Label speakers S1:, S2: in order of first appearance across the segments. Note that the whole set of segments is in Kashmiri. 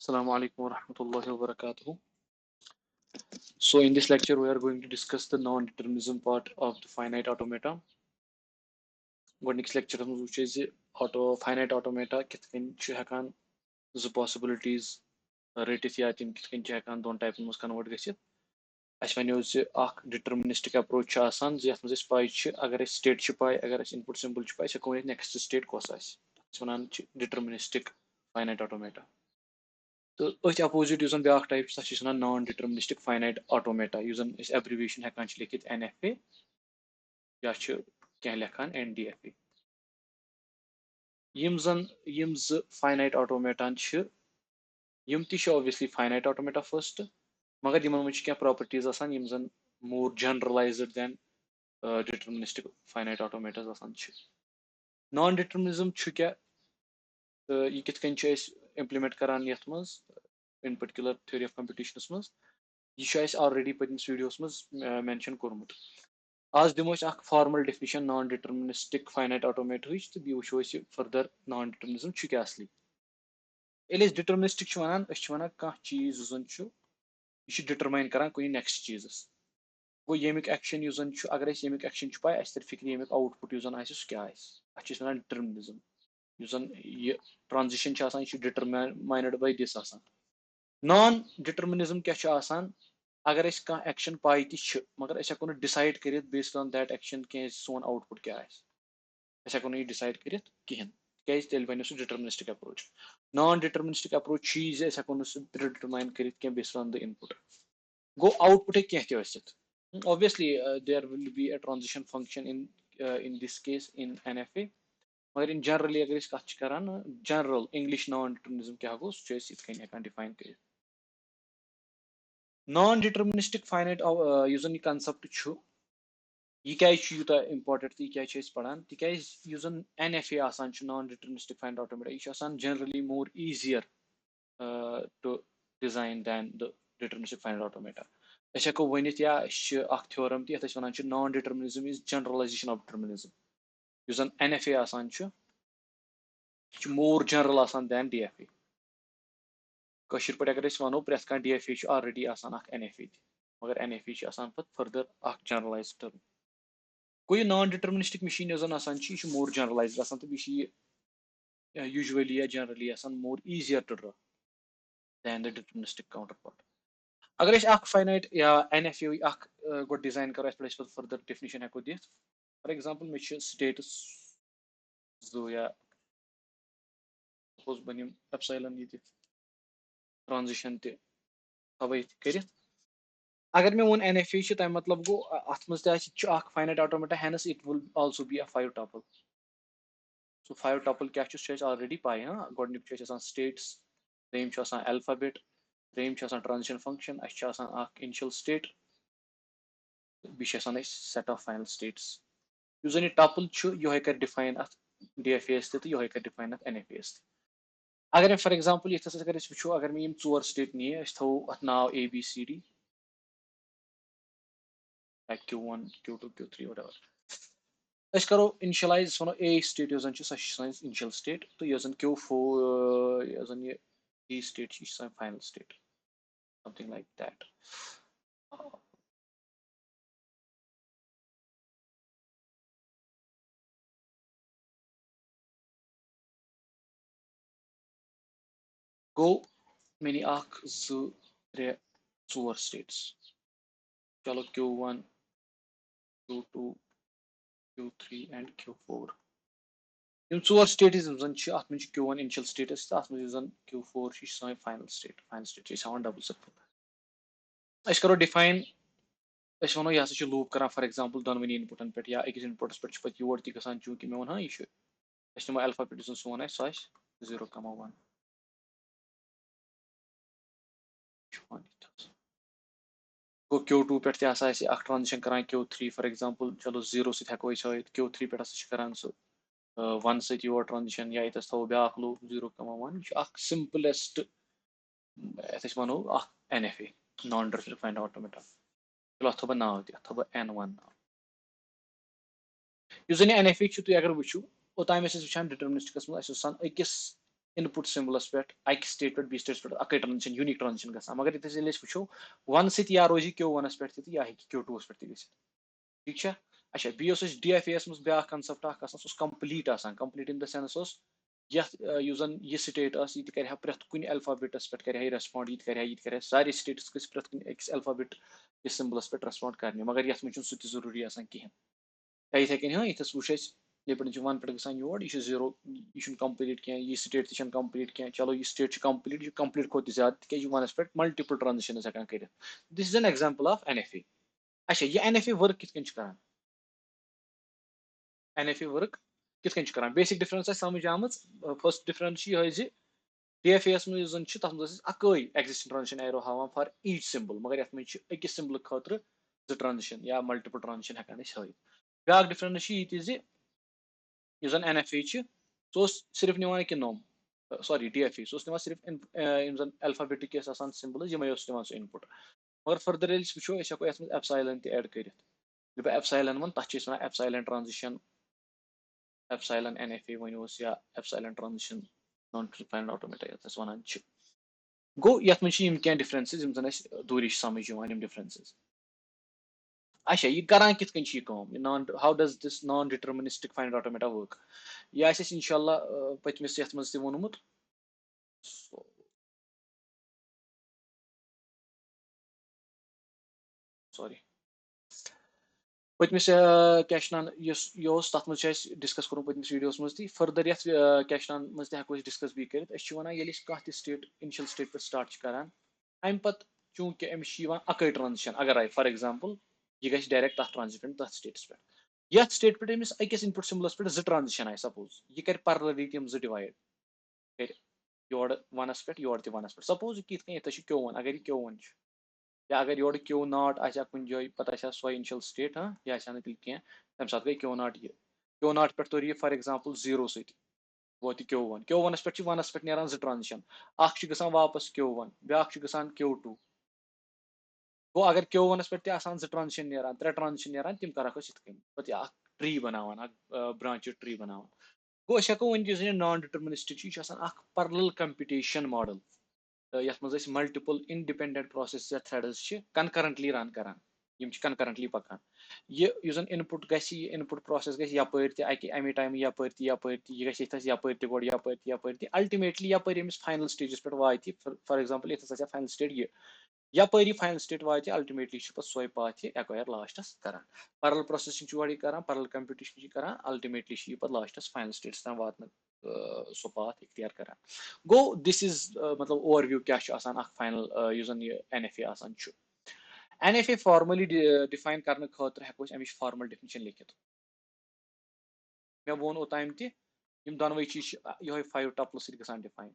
S1: Assalamu alaikum wa rahmatullahi wa barakatuh. So in this lecture, we are going to discuss the non-determinism part of the finite automata. Next lecture which is finite automata kith kany chu hekan the possibilities rate ya tim kith kany chu hekan don type mus convert gachit. As when you akh deterministic approach cha asan ze yath mus pai chu agar is state chu pai agar is input symbol chu pai se ko next state kos as. Wanan deterministic finite automata. So, its opposite using بیاکھ type سۄ چھِ وَنان non-deterministic finite automata یُس زَن أسۍ abbreviation ہٮ۪کان چھِ لیکھِتھ NFA یا چھِ کینٛہہ لیکھان NDFA. یِم زٕ finite automata چھِ یِم تہِ چھِ obviously finite automata first مگر یِمن منٛز چھِ کینٛہہ properties آسان یِم زَن more generalized than deterministic finite automatas آسان چھِ. Non-determinism چھُ کیٛاہ تہٕ یہِ کِتھ کٔنۍ چھِ أسۍ implement کران یَتھ منٛز in particular theory of computation منٛز یہِ چھُ اَسہِ already پٔتمِس ویٖڈیوَس منٛز mention کوٚرمُت. آز دِمو أسۍ اکھ formal definition non-deterministic finite automata-ہٕچ تہٕ بیٚیہِ وٕچھو أسۍ further non-determinism چھُ کیٛاہ اَصلی. ییٚلہِ أسۍ deterministic چھِ وَنان أسۍ چھِ وَنان کانٛہہ چیٖز یُس زَن چھُ یہِ چھُ determine کران کُنہِ next چیٖزَس. گوٚو ییٚمیُک action یُس زَن چھُ اگر اَسہِ ییٚمیُک action چھُ پاے اَسہِ تَرِ فِکرِ ییٚمیُک output یُس زَن آسہِ سُہ کیٛاہ آسہِ. اَتھ چھِ أسۍ وَنان determinism. یُس زَن یہِ transition چھِ آسان یہِ چھُ determined by this آسان. Non-determinism کیٛاہ چھُ آسان اگر أسۍ کانٛہہ ایکشن پاے تہِ چھِ مگر أسۍ ہٮ۪کو نہٕ ڈِسایڈ کٔرِتھ بیسڈ آن دیٹ ایکشن کینٛہہ سون آوُٹ پُٹ کیٛاہ آسہِ. أسۍ ہٮ۪کو نہٕ یہِ ڈِسایڈ کٔرِتھ کِہینۍ تِکیازِ تیٚلہِ بَنہِ سُہ ڈِٹرمنِسٹِک اٮ۪پروچ. نان ڈِٹرمنِسٹِک اٮ۪پروچ چھُ یہِ زِ أسۍ ہٮ۪کو نہٕ سُہ پرٛڈِٹرماین کٔرِتھ کینٛہہ بیسڈ آن د اِنپُٹ. گوٚو آوُٹ پُٹ ہیٚکہِ کینٛہہ تہِ ٲسِتھ. Obviously there will be a transition function in this case in NFA مگر اِن جنرلی اگر أسۍ کَتھ چھِ کران جنرل انگلش نان ڈِٹرمنِزم کیٛاہ گوٚو سُہ چھِ أسۍ یِتھ کٔنۍ ہٮ۪کان ڈِفاین کٔرِتھ. Non-deterministic finite یُس زَن یہِ کَنسیپٹ چھُ یہِ کیازِ چھُ یوٗتاہ اِمپاٹنٹ تہٕ یہِ کیازِ چھِ أسۍ پَران تِکیازِ یُس زَن NFA آسان چھُ non-deterministic finite automata یہِ چھُ آسان generally more easier to design than the deterministic finite automata. أسۍ ہٮ۪کو ؤنِتھ یا أسۍ چھِ اکھ تھیورم تہِ یَتھ أسۍ وَنان چھِ non-determinism is generalization of determinism. یُس زَن NFA آسان چھُ یہِ چھُ more general آسان than DFA. کٲشِر پٲٹھۍ اگر أسۍ وَنو پرٛٮ۪تھ کانٛہہ DFA چھُ آلریڈی آسان اکھ NFA تہِ مگر NFA چھُ آسان پَتہٕ فٔردر اکھ جنرلایز ٹٔرم. گوٚو یہِ نان ڈِٹرمنِسٹِک مِشیٖن یۄس زَن آسان چھِ یہِ چھِ مور جنرلایزڈ آسان تہٕ بیٚیہِ چھِ یہِ یوٗجؤلی یا جنرلی آسان مور ایٖزیر ٹُو ڈرا دین د ڈِٹرمنِسٹِک کاوُنٹر پارٹ. اگر أسۍ اکھ فاینایٹ یا NFA اکھ گۄڈٕ ڈِزاین کرو اَتھ پٮ۪ٹھ أسۍ پَتہٕ فٔردر ڈیفنِشن ہٮ۪کو دِتھ. فار ایگزامپل مےٚ چھِ سٹیٹس 2 یا سپوز بہٕ نِمہٕ ایپسایلن ییٚتہِ ٹرانزِشن تہِ تھاوو ییٚتہِ کٔرِتھ. اگر مےٚ ووٚن NFA چھِ تَمیُک مطلب گوٚو اَتھ منٛز تہِ آسہِ یہِ چھُ اکھ finite automata hence it will also be a 5 tuple. سُہ 5 ٹاپل کیٛاہ چھُ سُہ چھُ اَسہِ آلریڈی پاے گۄڈٕنیُک چھُ اَسہِ آسان سٹیٹس دوٚیِم چھُ آسان الفابیٹ ترٛیٚیِم چھُ آسان ٹرانزِشن فنکشن اَسہِ چھُ آسان اکھ اِنشل سٹیٹ بیٚیہِ چھِ آسان اَسہِ سیٹ آف فاینل سٹیٹس. یُس زَن یہِ ٹاپل چھُ یِہوے کَرِ ڈِفاین اَتھ DFA یس تہِ تہٕ یِہوے کَرِ ڈِفاین اَتھ NFA یس تہِ. اگر مےٚ فار ایگزامپل یِتھس اگر أسۍ وٕچھو اگر مےٚ یِم 4 سٹیٹ نِیہِ أسۍ تھاوو اَتھ ناو ABCD Q1 Q2 Q3 whatever. أسۍ کرو اِنشلایز أسۍ وَنو A سٹیٹ یۄس زَن چھِ سۄ چھِ سٲنۍ اِنشل سٹیٹ تہٕ یۄس زَن Q4 یۄس زَن یہِ D سٹیٹ چھِ یہِ چھِ سٲنۍ final state something like that. گوٚو مےٚ نی اکھ 2 3 4 سٹیٹس چلو Q1 Q2 Q3 and Q4. یِم 4 سٹیٹس یِم زَن چھِ اَتھ منٛز چھِ Q1 اِنشل سٹیٹس تہٕ اَتھ منٛز یُس زَن Q4 چھِ یہِ چھِ سٲنۍ فاینل سٹیٹ چھِ أسۍ ہاوان ڈبل سرکل. أسۍ کرو ڈِفاین أسۍ وَنو یہِ ہسا چھُ لوٗپ کران فار ایگزامپل دۄنوٕنی اِنپُٹن پٮ۪ٹھ یا أکِس اِنپُٹس پٮ۪ٹھ چھُ پَتہٕ یور تہِ گژھان چوٗنکہِ مےٚ ووٚن یہِ چھُ أسۍ نِمو الفابیٹ یُس زَن سون آسہِ سُہ آسہِ 0,1. گوٚو Q2 پٮ۪ٹھ تہِ ہسا آسہِ اکھ ٹرانزِشن کران Q3 فار ایگزامپل چلو 0 سۭتۍ ہٮ۪کو أسۍ ہٲوِتھ Q3 پٮ۪ٹھ ہسا چھِ کران سُہ 1 سۭتۍ یور ٹرانزِشن یا ییٚتٮ۪س تھاوو بیاکھ لوٗپ 0,1. یہِ چھُ اکھ سمپلسٹ یَتھ أسۍ وَنو اکھ NFA نان ڈِٹرمنِسٹِک فاینایٹ آٹومیٹا. چلو اَتھ تھاوو بہٕ ناو تہِ اَتھ تھاوو بہٕ N1 ناو. یُس زَن یہِ NFA چھُ تُہۍ اگر وٕچھِو اوٚتام ٲسۍ أسۍ وٕچھان ڈِٹرمنِسٹِکس منٛز اَسہِ اوس آسان أکِس इनपुट सिम्बलस पे अक स्टेट पे बी स्टेट पे अक ट्रांजिशन यूनिक ट्रांजिशन गसान मगर ये वो वन सत या रोज Q1 पे या Q2 पे ठीक है अच्छा बी DFA मज ब्या concept complete complete in the sense जन यह स्टेट यह कर प्रत कुन अल्फाबेटस पे कर रेस्पॉन्ड यह कर सारे स्टेट्स गस प्रत कुन अकिस अल्फाबेट इस सिम्बलस पे रेस्पॉन्ड कर मगर ये मज सह जरूरी कहें इथे कन हाँ ये वो ये पे वन पे गसान योर यह जीरो यह कंप्लीट कह यह स्टेट तक कंप्लीट कह चलो यह स्टेट कंप्लीट यह कंप्लीट खोत ज्यादा तक वनस पे मल्टीपल ट्रांजिशन हेकान कर this is an example of NFA अच्छा यह NFA वर्क कित कर NFA वर्क कित कर बेसिक डिफरेंस समझ आम फर्स्ट डिफरेंस यह DFA मज तथ मज अकई एक्जिस्टिंग ट्रांजिशन एरो हावान फॉर ईच सिंबल मगर ये मज अकिस सिंबल खतर जो ट्रांजिशन या मल्टीपल ट्रांजिशन हेकान हाथ ब्या डिफरेंस यह NFA सो सिर्फ निवान कि नोम सॉरी DFA सो निवान सिर्फ इन अल्फाबेटिक सिंबल यमे निवान सो इनपुट मगर फर्दर वो हेको एप्सिलॉन त ऐड कर एप्सिलॉन वन तथ एप्सिलॉन ट्रांजिशन एप्सिलॉन NFA वन या epsilon transition non defined automata ये वन गो ये क्या डिफरेंसेस दूरी समझ डिफरेंसेस अच्छा यह करान कित non how does this non deterministic find automata work यह इंशाल्लाह पतमिस ये मज वोनमुत सॉरी पतमिस क्या यह तथ मज डिस्कस कोर पतमिस वीडियोस मज फर्दर ये क्या मज हेको डिस्कस बी कर कह स्टेट इनिशियल स्टेट पे स्टार्ट करान अम पत चूंकि अमिस अकै ट्रांजिशन अगर आए फॉर एग्जांपल यह गि डायरेक्ट तथ ट्रांजिशन तथ स्टेट्स पे ये स्टेट पे अमिस अकिस इनपुट सिम्बलस पे ट्रांजिशन आए सपोज यह कर पैरेलली तम डिवाइड कर योर वनस पे योर त वनस पे सपोज कित ये Q1 अगर यह Q1 या अगर योर Q0 आ कुन जाए पता सो इनिशियल स्टेट हाँ यह कह तम सात गई Q0 यह Q0 पे तर यह फॉर एग्जांपल 0 सत वो Q1 पे वनस पे नान जो ट्रांजिशन गसान वापस Q1 ब्या गसान Q2 गो अगर Q1 पे जो ट्रांजिशन नान त्रे ट्रांजिशन नान तम कर पे ट्री बनावान ब्रांच ट्री बनावान गो हेको वन नॉन डिटर्मिनिस्टिक यह पैरेलल कंप्यूटेशन मॉडल ये मज मल्टीपल इंडिपेंडेंट प्रोसेस या थ्रेड्स कनकरेंटली रन करान कनकरेंटली पकान यह इनपुट इनपुट प्रोसेस गपर अमे टाइम यपर यह यपर गोड़ यपर अल्टीमेटली यपर फाइनल स्टेजस पे वात फॉर एग्जांपल ये फाइनल स्टेट यपर फाइनल स्टेट वात अल्टीमेटली सोई पाथ एक्वायर लास्टस कर पैरेलल प्रोसेसिंग कर पैरेलल कंप्यूटेशन कर अल्टीमेटली यह लास्टस फाइनल स्टेट्स तक वात सो पाथ इख्तियार कर गो दिस इज मतलब ओवरव्यू क्या final NFA NFA formally define करने खतर हेको अमिच फॉर्मल डेफिनेशन लिखित मे वोन ओताम तम दोनवे चीज ये 5 टपल सत गसान डिफाइन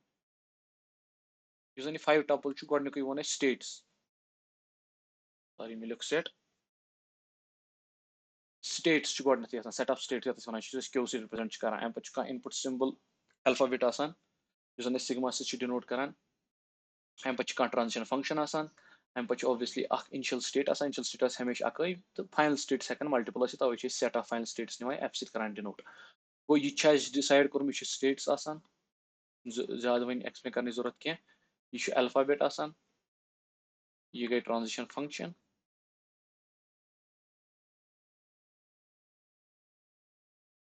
S1: यह 5 टपल गोडनिक वोन स्टेट्स सॉरी मे लिख स्टेट्स गोडनथ सेट ऑफ स्टेट्स ये वन Q से रिप्रेजेंट कर अम पे इनपुट सिंबल अल्फाबेट सिग्मा सत डिनोट कर अम पे ट्रांजिशन फंक्शन अम पे obviously initial state initial state हमेशा अकई तो फाइनल स्टेट्स हेकन मल्टीपल तवे सेट ऑफ फाइनल स्टेट्स निवान एफ सत डिनोट गो यह डिसाइड कोर्म यह स्टेट्स ज्यादा वन एक्सप्लेन करने जरूरत कह यह अल्फाबेट यह गई ट्रांजिशन फंक्शन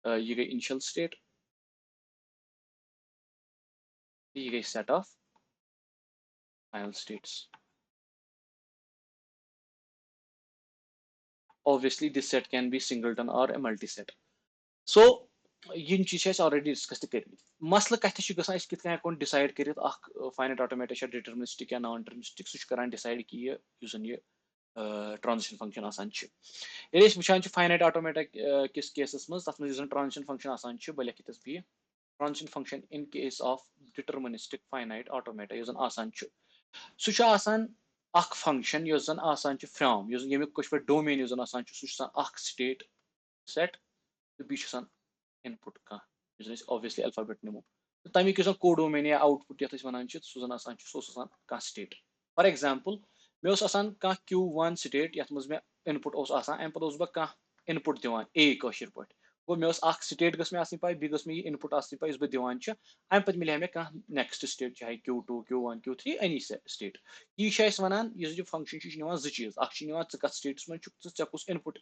S1: यह गई इनिशियल स्टेट यह गई set of final states obviously this set can be singleton or a multi-set so yin चीज ऑलरेडी डिस्कस कर मसल कत कित डिसाइड कर फाइनाइट ऑटोमेटा डिटर्मिनिस्टिक या नॉन डिटर्मिनिस्टिक सह कर डिसाइड कि यह ट्रांजिशन फंक्शन वुचान फाइनाइट ऑटोमेटा किस केसस मज तथ मज ट्रांजिशन फंक्शन बह लिख बी transition function in case of deterministic finite automata सह फंक्शन फ्रॉम यमिक कश डोमेन सह स्टेट सेट तो बी इनपुट कह ऑब्वियसली अल्फाबेट निमो तमिक कोडोमेन या आउटपुट ये वन सह स्टेट फॉर एग्जांपल मे कह Q1 स्टेट ये मे इनपुट अम पे बह इनपुट दिवान A कशर पे गो मे स्टेट गस मे पाई बी गस मे इनपुट पाई इस दिवान अम पे मिले मे नेक्स्ट स्टेट चाहे Q2 Q1 Q3 any state यह वनान फंक्शन जो चीज कत स्टेटस मे ऐ कुछ इनपुट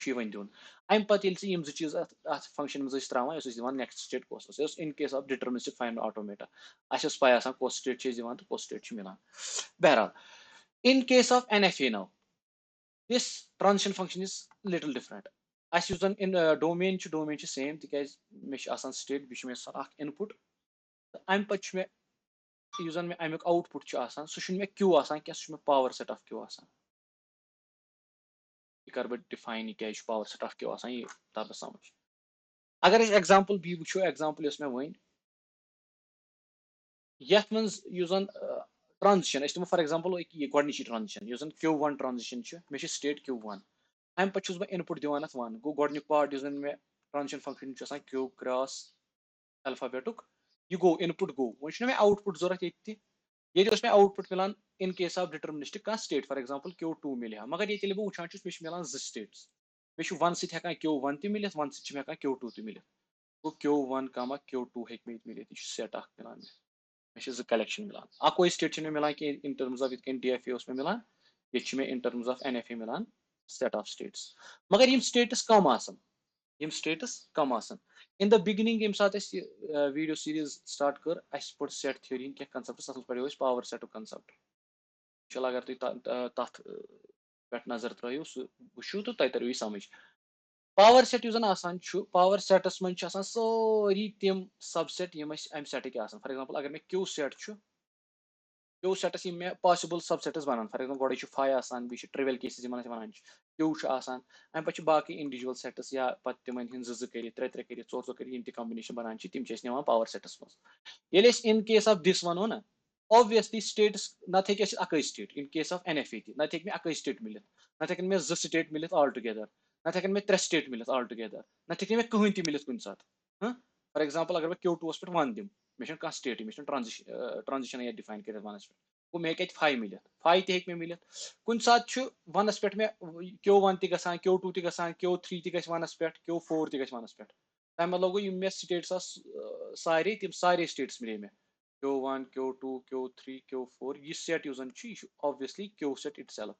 S1: दिन अम पे यम चीज अत फंक्शन मज त्रावान दिवान नेक्स्ट स्टेट कस in case of deterministic final automata अस पाई कस स्टेट दिवान तो कस स्टेट मिलान बहरहाल in case of NFA now this transition function is little different as you in domain same तिकाज मे state बे मे input अम पे मे मे अमुक आउटपुट सह मे Q क्या सह पावर सेट ऑफ Q यह कर बह डिफाइन क्या पावर सेट ऑफ Q यह तर समझ अगर एग्जांपल बी वो एग्जांपल मे वन यथ मन ट्रांजिशन दिमो फॉर एग्जांपल गोडनिच ट्रांजिशन Q1 ट्रांजिशन मे स्टेट Q1 अम पे बह इनपुट दिवान अत 1 गो गोडनिक पार्ट मे ट्रांजिशन फंक्शन Q क्रॉस अल्फाबेटुक यह गो इनपुट गो वो मे आउटपुट जरूरत ये मे आउटपुट मिलान इन केस ऑफ डिटर्मिनिस्टिक कह स्टेट फॉर एग्जांपल Q2 मिले मगर ये बह वुचान मे मिलान स्टेट्स मे 1 सह Q1 तह मिलत 1 सह Q2 तह मिलत गो Q1 Q2 हे मिलत यह सेट मिलान मे कलेक्शन मिलान अकोई स्टेट मे मिलान कि इन टर्म्स ऑफ DFA मे मिलान ये इन टर्म्स ऑफ NFA मिलान सेट ऑफ स्टेट्स मगर यम स्टेट्स कम यम states come in the beginning यम सात वीडियो सीरीज स्टार्ट कर पढ़ सेट थ्योरी क्या कंसेप्ट तथ पढ़ो पावर सेट कंसेप्ट चल अगर तुम तथ पे नजर त्रो सह वो तो तह तर समझ पावर सेट पावर सेटस मन सारी तम सबसेट यम अम सेटक फॉर एग्जांपल अगर मे Q सेट Q सेटस मे पॉसिबल सबसेटस बनान फॉर एग्जांपल गोड़े फाई बी ट्रिवियल केसेस वन Q अम पे बाकी इंडिविजुअल सेटस या पत तिमन हिंद कर त्रे त्रे कर चोर चोर कर कॉम्बिनेशन बनान तम पावर सेटस मज इन केस ऑफ दिस वनो ना ऑब्वियसली स्टेट्स नत हे अक state in case of NFA नत हे अक स्टेट मिलत नत हेकन मे स्टेट मिलत ऑल टुगेदर नत हेकन मे त्रे स्टेट मिलत ऑल टुगेदर नत हेकन मे कहीं तह मिलत कुन सात फॉर एग्जांपल अगर मैं Q2 पे 1 दिम मे स्टेट मे ट्रांजिशन ये डिफाइन कर वनस पे वो मे हे फाई मिलत फाई तह मे मिलत कुन सात वनस पे मे Q1 तह Q2 तह Q3 तह वनस पे Q4 तह वनस पे तमें मतलब गो मे स्टेट्स सारे तम सारे स्टेट्स मिले मे Q1 Q2 Q3 Q4 यह सेट यह obviously Q set itself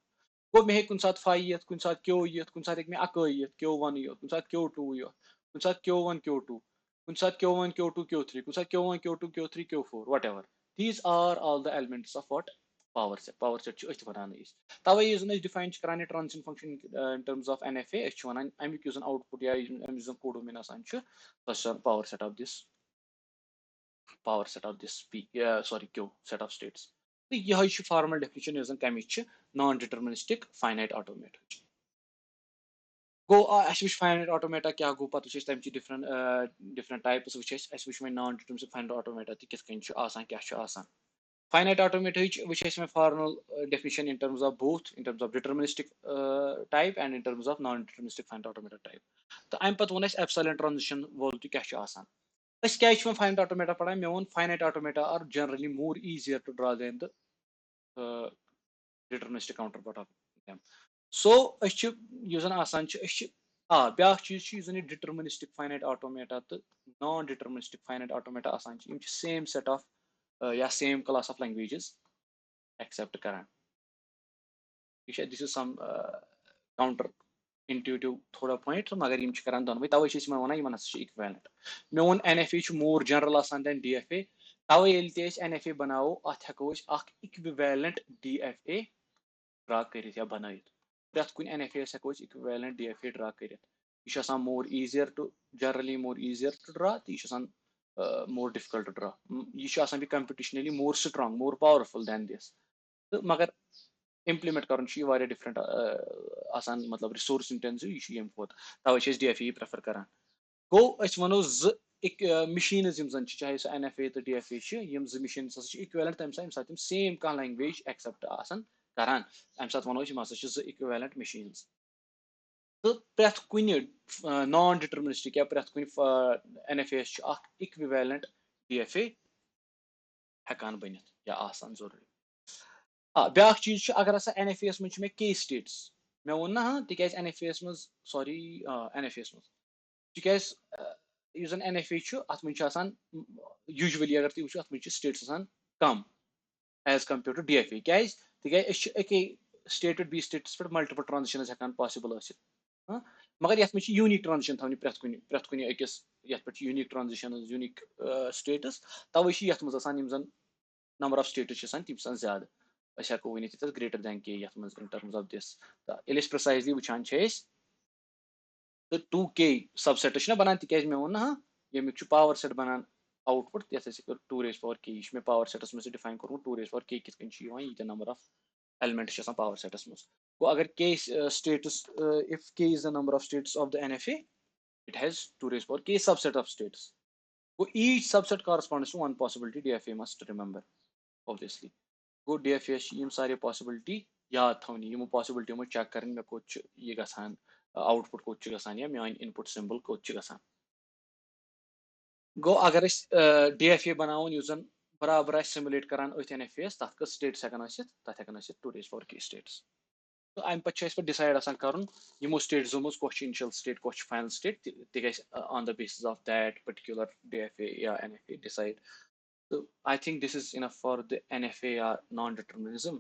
S1: गो मे कुन सात फाई ये कुन सात Q ये कुन सात मे अक ये Q1 ये कुन सात Q2 ये कुन सात Q1 Q2 कुन सात Q1 Q2 Q3 कुन सात Q1 Q2 Q3 Q4 whatever these are all the elements of what power set अथ वन तवे यह डिफाइन करान transition function in terms of NFA वन अमुक आउटपुट या codomain power set of this P sorry Q set of states तो यह फॉर्मल डेफिनेशन कमिच नॉन डिटर्मिनिस्टिक फाइनाइट ऑटोमेटा गो फाइनाइट ऑटोमेटा क्या गो पे तम डिफरेंट टाइप्स वो नॉन डिटर्मिनिस्टिक फाइनाइट ऑटोमेटा क्या फाइनाइट ऑटोमेटा वो formal definition in terms of both in terms of deterministic type and in terms of non deterministic finite automata type तो अम पे वो एप्सिलॉन ट्रांजिशन वोल क्या फाइनाइट ऑटोमेटा पढ़ा मे वो finite automata are generally more easier to draw than the deterministic counterpart of them so ब्या चीज डिटर्मिनिस्टिक फाइनाइट ऑटोमेटा तो non deterministic finite automata same set of या same class of languages accept करान this is some counterintuitive थोड़ा पॉइंट मगर करान दोनों तवे वन इक्वेलेंट मे वो NFA more general than DFA तवे NFA बनावो अत हेको इक्विवेलेंट DFA ड्रा कर या बन प्रत कुन NFA हेको इक्विवेलेंट DFA ड्रा कर मोर easier to generally more easier to draw तो यह more difficult to draw यह computationally more strong more powerful than this तो मगर implement कर डिफरेंट मतलब रिसोर्स इंटेंसिव यह तवे DFA प्रेफर करान गो वनो मशीन चाहे सह NFA तो DFA मशीन इक्वेलेंट तम सात सेम कह लैंग्वेज एक्सेप्ट करान अम सात वनो इक्वेलेंट मशीन तो प्रत कुन नॉन डिटर्मिनिस्टिक या प्रत कुन NFA इक्विवेलेंट DFA हेकान बन या जरूरी ब्या चीज अगर हसा NFA मे के स्टेट्स मे वो ना हाँ तिक NFA मज सॉरी NFA मज تِکیازِ یُس زَن NFA چھُ اَتھ منٛز چھُ آسان یوٗجؤلی اگر تُہۍ وٕچھو اَتھ منٛز چھِ سٹیٹس آسان کَم ایز کَمپیٲرڈ ٹُو DFA کیازِ تِکیازِ أسۍ چھِ أکے سٹیٹ پٮ۪ٹھ بیٚیِس سٹیٹس پٮ۪ٹھ ملٹِپل ٹرانزیکشنز ہٮ۪کان پاسبل ٲسِتھ مگر یَتھ منٛز چھِ یوٗنیٖک ٹرانزیکشن تھاونہِ پرٛٮ۪تھ کُنہِ أکِس یَتھ پٮ۪ٹھ چھِ یوٗنیٖک ٹرانزیکشنز یوٗنیٖک سٹیٹس تَوے چھِ یَتھ منٛز آسان یِم زَن نمبر آف سٹیٹس چھِ آسان تِم چھِ آسان زیادٕ أسۍ ہٮ۪کو ؤنِتھ ییٚتٮ۪تھ گریٹر دین کے یَتھ منٛز اِن ٹرمز آف دِس تہٕ ییٚلہِ أسۍ پرٛسایزلی وٕچھان چھِ أسۍ تہٕ 2K سبسیٹس چھُنہ بَنان تِکیازِ مےٚ ووٚن نہ ییٚمیُک چھُ پاور سیٹ بَنان آوُٹ پُٹ یَتھ أسۍ 2⁻k یہِ چھُ مےٚ پاور سیٹس منٛز ڈِفاین کوٚرمُت 2⁻k کِتھ کٔنۍ چھُ یِوان ییٖتیاہ نمبر آف ایلیمنٹس چھِ آسان پاور سیٹس منٛز گوٚو اگر K states if K is the number of states of the NFA it has 2⁻k subset of states گوٚو each subset corresponds to one possibility DFA must remember obviously گوٚو DFA چھِ یِم سارے possibility یاد تھاونہِ یِمو possibility منٛز چیک کَرٕنۍ مےٚ کوٚت چھُ یہِ گژھان آوُٹ پُٹ کوٚت چھُ گژھان یا میٲنۍ اِنپُٹ سِمبل کوٚت چھُ گژھان گوٚو اگر أسۍ DFA بَناوون یُس زَن برابر آسہِ سِمُلیٹ کران أتھۍ NFA یَس تَتھ کٔژ سٹیٹس ہٮ۪کان ٲسِتھ تَتھ ہٮ۪کان ٲسِتھ 2⁻k سٹیٹس تہٕ اَمہِ پَتہٕ چھُ اَسہِ پَتہٕ ڈِسایڈ آسان کَرُن یِمو سٹیٹزو منٛز کۄس چھِ اِنشل سٹیٹ کۄس چھِ فاینل سٹیٹ تہِ گژھِ on the basis of that particular DFA یا NFA ڈِسایڈ تہٕ I think this is enough for the NFA یا نان ڈِٹرمنِزم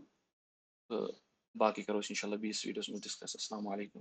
S1: تہٕ باقٕے کَرو أسۍ اِنشاء اللہ بیٚیِس ویٖڈیوَس منٛز ڈِسکس السلام علیکُم